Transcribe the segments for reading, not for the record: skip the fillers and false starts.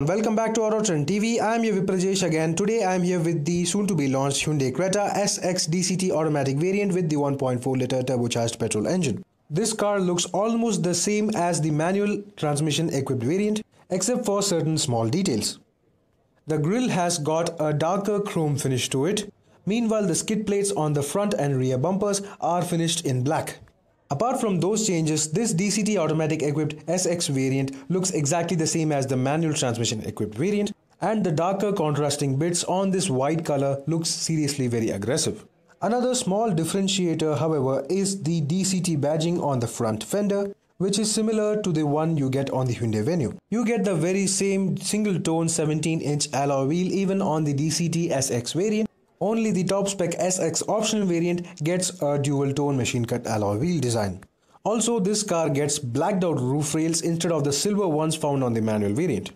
Welcome back to Auto Trend TV. I am your Viprajesh again. Today I am here with the soon to be launched Hyundai Creta SX DCT automatic variant with the 1.4 liter turbocharged petrol engine. This car looks almost the same as the manual transmission equipped variant except for certain small details. The grille has got a darker chrome finish to it. Meanwhile, the skid plates on the front and rear bumpers are finished in black. Apart from those changes, this DCT automatic equipped SX variant looks exactly the same as the manual transmission equipped variant, and the darker contrasting bits on this white color looks seriously very aggressive. Another small differentiator, however, is the DCT badging on the front fender, which is similar to the one you get on the Hyundai Venue. You get the very same single tone 17-inch alloy wheel even on the DCT SX variant. Only the top spec SX optional variant gets a dual tone machine cut alloy wheel design. Also, this car gets blacked out roof rails instead of the silver ones found on the manual variant.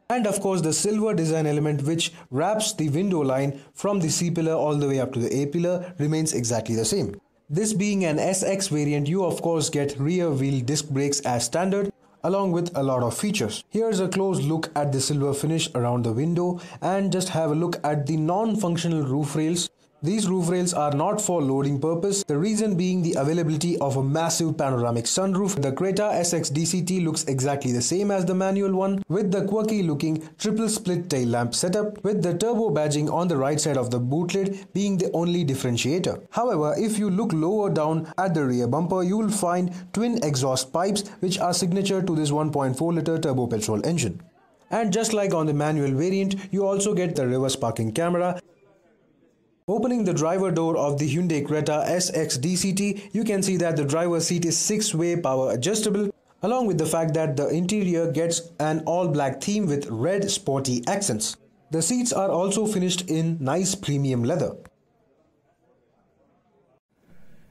And of course, the silver design element which wraps the window line from the C pillar all the way up to the A pillar remains exactly the same. This being an SX variant, you of course get rear wheel disc brakes as standard, along with a lot of features. Here's a close look at the silver finish around the window, and just have a look at the non-functional roof rails. These roof rails are not for loading purpose, the reason being the availability of a massive panoramic sunroof. The Creta SX DCT looks exactly the same as the manual one, with the quirky looking triple split tail lamp setup, with the turbo badging on the right side of the boot lid being the only differentiator. However, if you look lower down at the rear bumper, you will find twin exhaust pipes which are signature to this 1.4 liter turbo petrol engine. And just like on the manual variant, you also get the reverse parking camera. Opening the driver door of the Hyundai Creta SX DCT, you can see that the driver's seat is 6-way power adjustable, along with the fact that the interior gets an all-black theme with red sporty accents. The seats are also finished in nice premium leather.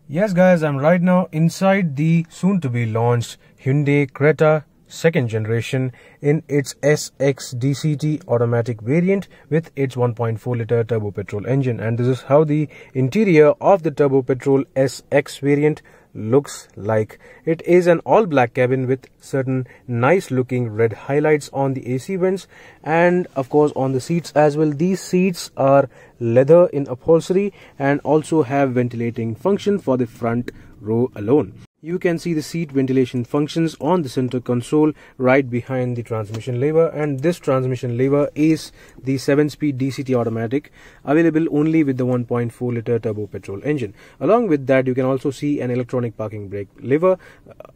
Yes guys, I'm right now inside the soon-to-be launched Hyundai Creta second generation in its SX DCT automatic variant with its 1.4 liter turbo petrol engine, and this is how the interior of the turbo petrol SX variant looks like. It is an all black cabin with certain nice looking red highlights on the AC vents, and of course on the seats as well. These seats are leather in upholstery and also have ventilating function for the front row alone. You can see the seat ventilation functions on the center console right behind the transmission lever, and this transmission lever is the 7-speed DCT automatic, available only with the 1.4 liter turbo petrol engine. Along with that, you can also see an electronic parking brake lever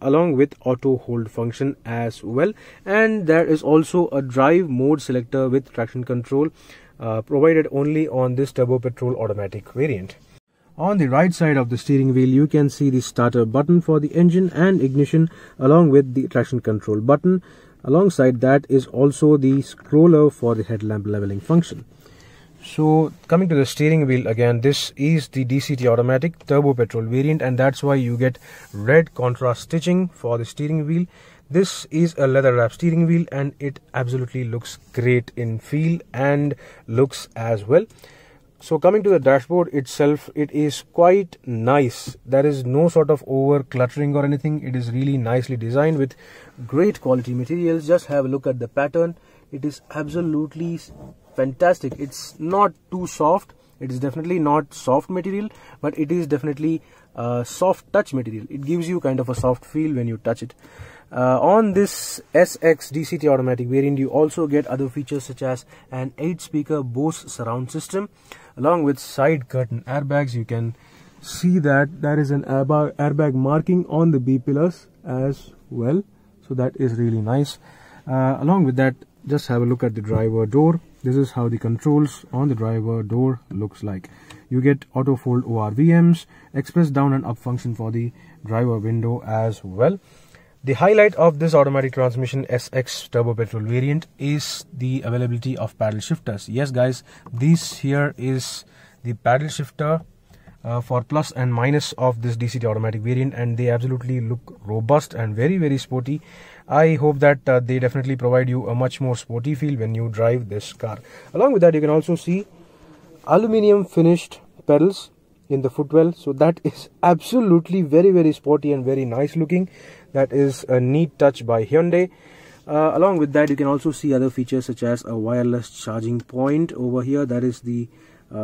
along with auto hold function as well, and there is also a drive mode selector with traction control provided only on this turbo petrol automatic variant. On the right side of the steering wheel, you can see the starter button for the engine and ignition along with the traction control button. Alongside that is also the scroller for the headlamp leveling function. So coming to the steering wheel again, this is the DCT automatic turbo petrol variant, and that's why you get red contrast stitching for the steering wheel. This is a leather wrap steering wheel and it absolutely looks great in feel and looks as well. So coming to the dashboard itself, it is quite nice. There is no sort of over cluttering or anything. It is really nicely designed with great quality materials. Just have a look at the pattern. It is absolutely fantastic. It's not too soft. It is definitely not soft material, but it is definitely soft touch material. It gives you kind of a soft feel when you touch it. On this SX DCT automatic variant, you also get other features such as an 8-speaker BOSE surround system, along with side curtain airbags. You can see that there is an airbag marking on the B pillars as well, so that is really nice. Along with that, just have a look at the driver door. This is how the controls on the driver door looks like. You get auto fold ORVMs, express down and up function for the driver window as well. The highlight of this automatic transmission SX turbo petrol variant is the availability of paddle shifters. Yes guys, this here is the paddle shifter for plus and minus of this DCT automatic variant, and they absolutely look robust and very sporty. I hope that they definitely provide you a much more sporty feel when you drive this car. Along with that, you can also see aluminium finished pedals in the footwell, so that is absolutely very sporty and very nice looking. That is a neat touch by Hyundai. Along with that, you can also see other features such as a wireless charging point over here. That is the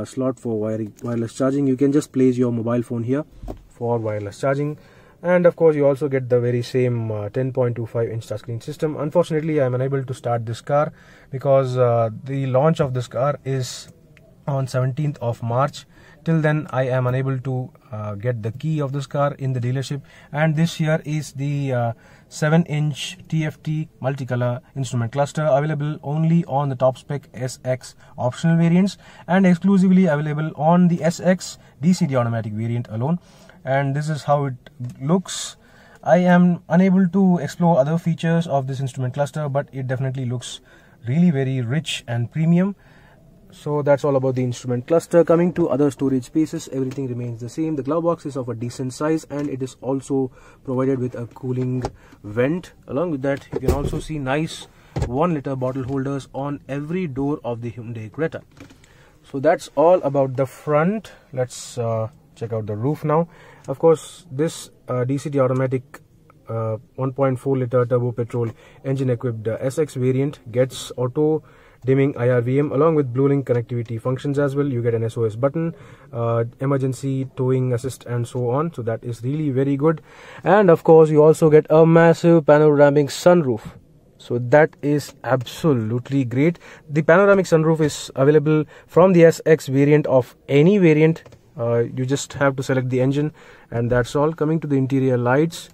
slot for wireless charging. You can just place your mobile phone here for wireless charging. And of course, you also get the very same 10.25-inch touchscreen system. Unfortunately, I am unable to start this car because the launch of this car is on 17th of March. Till then, I am unable to get the key of this car in the dealership. And this here is the 7-inch TFT multicolor instrument cluster, available only on the top spec SX optional variants and exclusively available on the SX DCT automatic variant alone. And this is how it looks. I am unable to explore other features of this instrument cluster, but it definitely looks really very rich and premium. So that's all about the instrument cluster. Coming to other storage spaces, everything remains the same. The glove box is of a decent size and it is also provided with a cooling vent. Along with that, you can also see nice 1-liter bottle holders on every door of the Hyundai Creta. So that's all about the front. Let's check out the roof now. Of course, this DCT automatic 1.4-liter turbo petrol engine equipped SX variant gets auto dimming IRVM along with BlueLink connectivity functions as well. You get an SOS button, emergency towing assist and so on. So that is really very good. And of course, you also get a massive panoramic sunroof. So that is absolutely great. The panoramic sunroof is available from the SX variant of any variant. You just have to select the engine and that's all. Coming to the interior lights,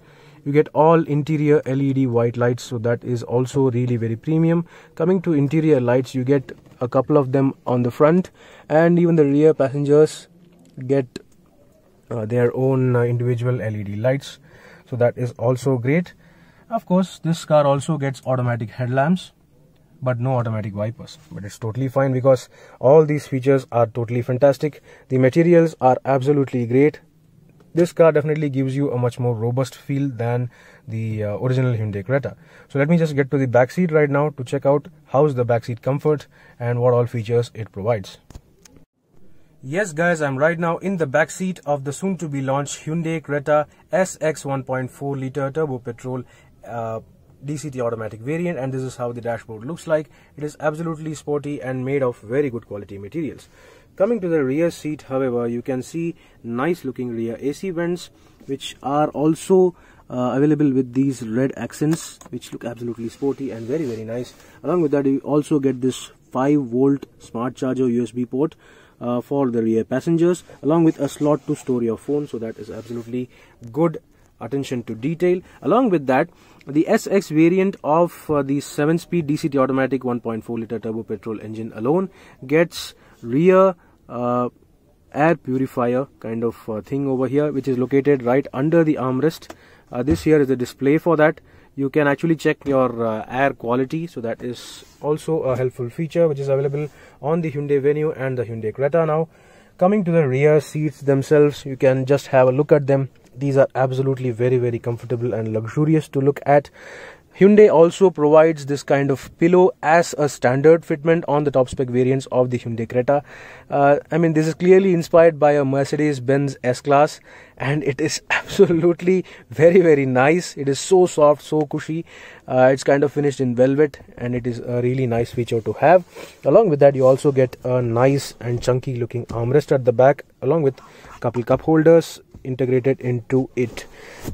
you get all interior LED white lights, so that is also really very premium. Coming to interior lights, you get a couple of them on the front, and even the rear passengers get their own individual LED lights, so that is also great. Of course, this car also gets automatic headlamps, but no automatic wipers, but it's totally fine because all these features are totally fantastic. The materials are absolutely great. This car definitely gives you a much more robust feel than the original Hyundai Creta. So let me just get to the back seat right now to check out how's the back seat comfort and what all features it provides. Yes guys, I'm right now in the back seat of the soon to be launched Hyundai Creta SX 1.4-liter turbo petrol DCT automatic variant, and this is how the dashboard looks like. It is absolutely sporty and made of very good quality materials. Coming to the rear seat, however, you can see nice looking rear AC vents, which are also available with these red accents, which look absolutely sporty and very very nice. Along with that, you also get this 5-volt smart charger USB port for the rear passengers, along with a slot to store your phone. So that is absolutely good attention to detail. Along with that, the SX variant of the 7-speed DCT automatic 1.4-liter turbo petrol engine alone gets rear air purifier kind of thing over here, which is located right under the armrest. This here is the display for that. You can actually check your air quality, so that is also a helpful feature which is available on the Hyundai Venue and the Hyundai Creta now. Coming to the rear seats themselves, you can just have a look at them. These are absolutely very very comfortable and luxurious to look at. Hyundai also provides this kind of pillow as a standard fitment on the top spec variants of the Hyundai Creta. I mean, this is clearly inspired by a Mercedes-Benz S-Class, and it is absolutely very very nice. It is so soft, so cushy. It's kind of finished in velvet, and it is a really nice feature to have. Along with that, you also get a nice and chunky looking armrest at the back, along with a couple cup holders integrated into it.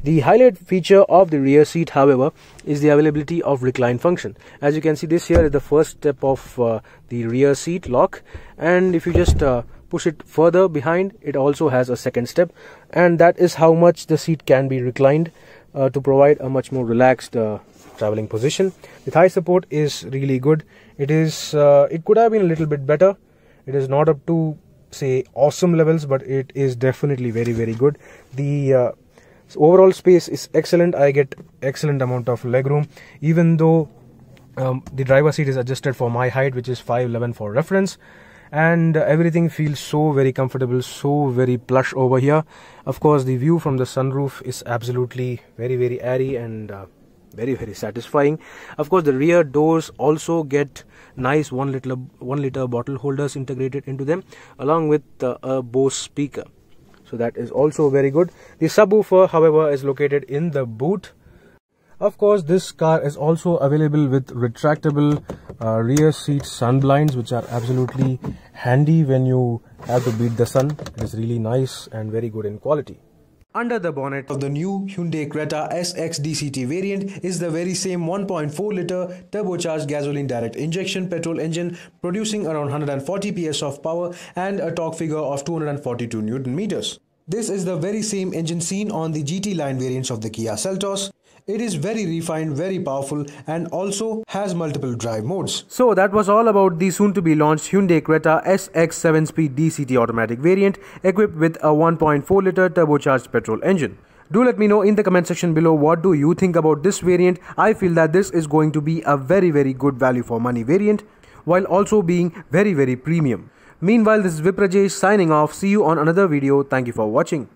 The highlight feature of the rear seat, however, is the availability of recline function. As you can see, this here is the first step of the rear seat lock, and if you just push it further behind, it also has a second step, and that is how much the seat can be reclined to provide a much more relaxed traveling position. The thigh support is really good. It could have been a little bit better. It is not up to say awesome levels, but it is definitely very very good. The overall space is excellent. I get excellent amount of legroom, even though the driver seat is adjusted for my height, which is 5'11" for reference, and everything feels so very comfortable, so very plush over here. Of course, the view from the sunroof is absolutely very very airy and very very satisfying. Of course, the rear doors also get nice 1-liter bottle holders integrated into them, along with a BOSE speaker, so that is also very good. The subwoofer, however, is located in the boot. Of course, this car is also available with retractable rear seat sunblinds, which are absolutely handy when you have to beat the sun. It is really nice and very good in quality. Under the bonnet of the new Hyundai Creta SX DCT variant is the very same 1.4-litre turbocharged gasoline direct injection petrol engine producing around 140 PS of power and a torque figure of 242 Nm. This is the very same engine seen on the GT line variants of the Kia Seltos. It is very refined, very powerful, and also has multiple drive modes. So that was all about the soon to be launched Hyundai Creta SX 7-speed DCT automatic variant equipped with a 1.4-litre turbocharged petrol engine. Do let me know in the comment section below what do you think about this variant. I feel that this is going to be a very good value for money variant while also being very premium. Meanwhile, this is Viprajesh signing off. See you on another video. Thank you for watching.